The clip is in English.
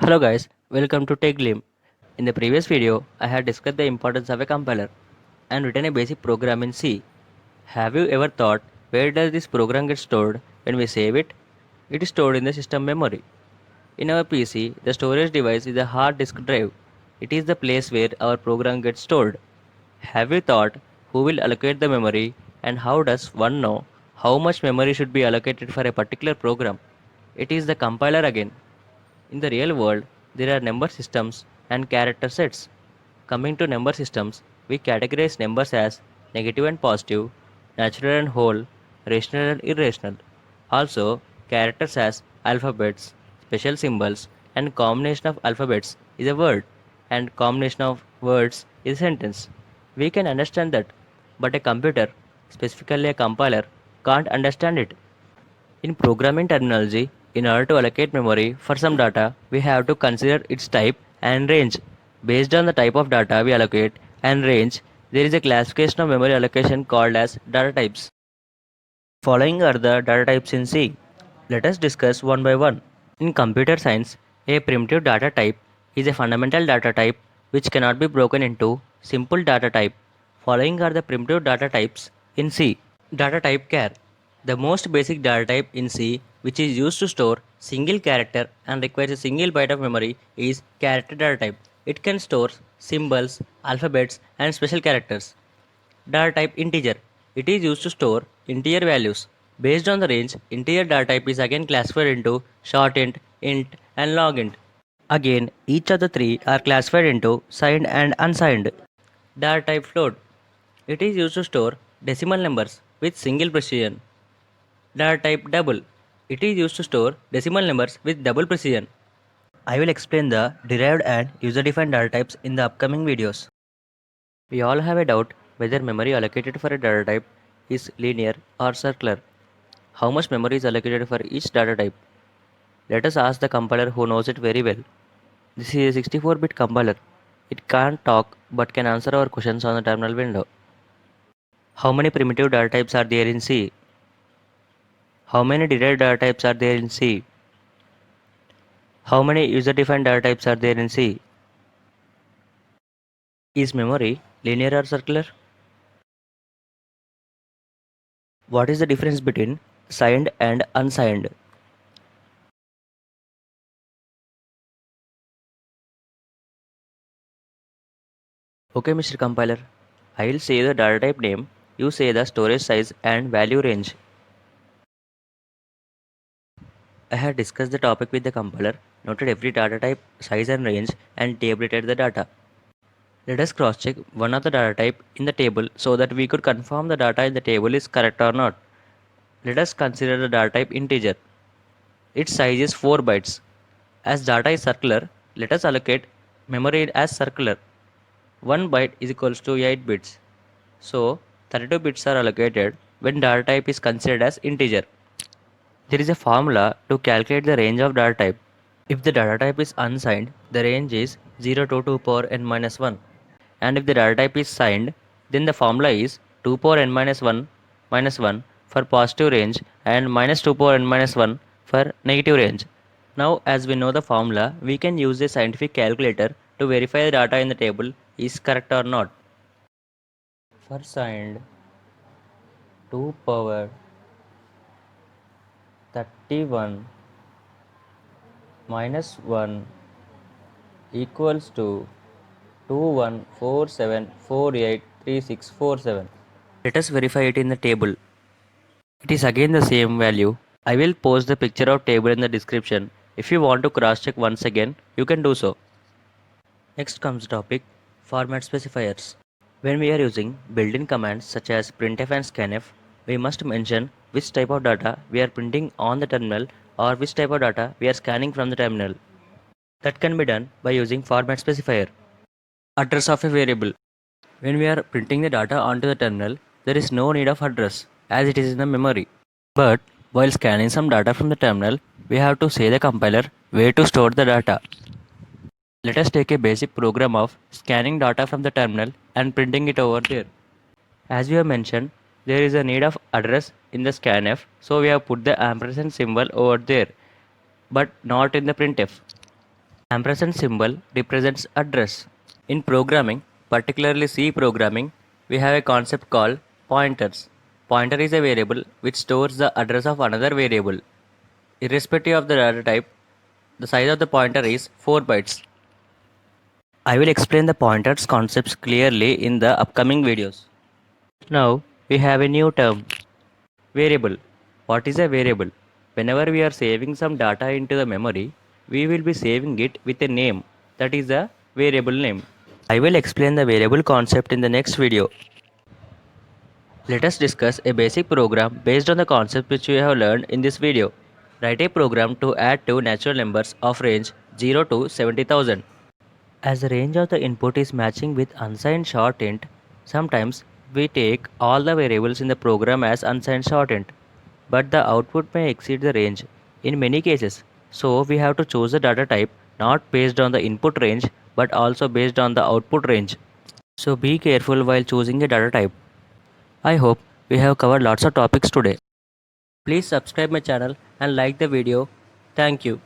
Hello guys, welcome to TechGlim. In the previous video, I had discussed the importance of a compiler and written a basic program in C. Have you ever thought where does this program get stored when we save it? It is stored in the system memory. In our PC, the storage device is a hard disk drive. It is the place where our program gets stored. Have you thought who will allocate the memory and how does one know how much memory should be allocated for a particular program? It is the compiler again. In the real world, there are number systems and character sets. Coming to number systems, we categorize numbers as negative and positive, natural and whole, rational and irrational. Also, characters as alphabets, special symbols, and combination of alphabets is a word, and combination of words is a sentence. We can understand that, but a computer, specifically a compiler, can't understand it. In programming terminology, in order to allocate memory for some data, we have to consider its type and range. Based on the type of data we allocate and range, there is a classification of memory allocation called as data types. Following are the data types in C. Let us discuss one by one. In computer science, a primitive data type is a fundamental data type which cannot be broken into simple data type. Following are the primitive data types in C. Data type char. The most basic data type in C, which is used to store single character and requires a single byte of memory, is character data type. It can store symbols, alphabets, and special characters. Data type integer. It is used to store integer values. Based on the range, integer data type is again classified into short int, and long int. Again, each of the three are classified into signed and unsigned. Data type float. It is used to store decimal numbers with single precision. Data type double. It is used to store decimal numbers with double precision. I will explain the derived and user-defined data types in the upcoming videos. We all have a doubt whether memory allocated for a data type is linear or circular. How much memory is allocated for each data type? Let us ask the compiler who knows it very well. This is a 64-bit compiler. It can't talk but can answer our questions on the terminal window. How many primitive data types are there in C? How many derived data types are there in C? How many user-defined data types are there in C? Is memory linear or circular? What is the difference between signed and unsigned? Okay, Mr. Compiler. I will say the data type name, you say the storage size and value range. I had discussed the topic with the compiler, noted every data type, size and range, and tabulated the data. Let us cross-check one of the data type in the table so that we could confirm the data in the table is correct or not. Let us consider the data type integer. Its size is 4 bytes. As data is circular, let us allocate memory as circular. 1 byte is equals to 8 bits. So, 32 bits are allocated when data type is considered as integer. There is a formula to calculate the range of data type. If the data type is unsigned, the range is 0 to 2 power n minus 1. And if the data type is signed, then the formula is 2 power n minus 1 for positive range and minus 2 power n minus 1 for negative range. Now, as we know the formula, we can use a scientific calculator to verify the data in the table is correct or not. For signed, 2 power 31 minus 1 equals to 2147483647. Let us verify it in the table. It is again the same value. I will post the picture of table in the description. If you want to cross check once again, you can do so. Next comes the topic format specifiers. When we are using built-in commands such as printf and scanf, we must mention which type of data we are printing on the terminal or which type of data we are scanning from the terminal. That can be done by using format specifier. Address of a variable. When we are printing the data onto the terminal, there is no need of address as it is in the memory. But while scanning some data from the terminal, we have to say the compiler where to store the data. Let us take a basic program of scanning data from the terminal and printing it over there. As we have mentioned, there is a need of address in the scanf, so we have put the ampersand symbol over there, but not in the printf. Ampersand symbol represents address. In programming, particularly C programming, we have a concept called pointers. Pointer is a variable which stores the address of another variable. Irrespective of the data type, the size of the pointer is 4 bytes. I will explain the pointers concepts clearly in the upcoming videos. Now, we have a new term, variable. What is a variable? Whenever we are saving some data into the memory, we will be saving it with a name, that is a variable name. I will explain the variable concept in the next video. Let us discuss a basic program based on the concept which we have learned in this video. Write a program to add two natural numbers of range 0 to 70,000. As the range of the input is matching with unsigned short int, sometimes we take all the variables in the program as unsigned short int, but the output may exceed the range in many cases. So we have to choose the data type not based on the input range but also based on the output range. So be careful while choosing a data type. I hope we have covered lots of topics today. Please subscribe my channel and like the video. Thank you.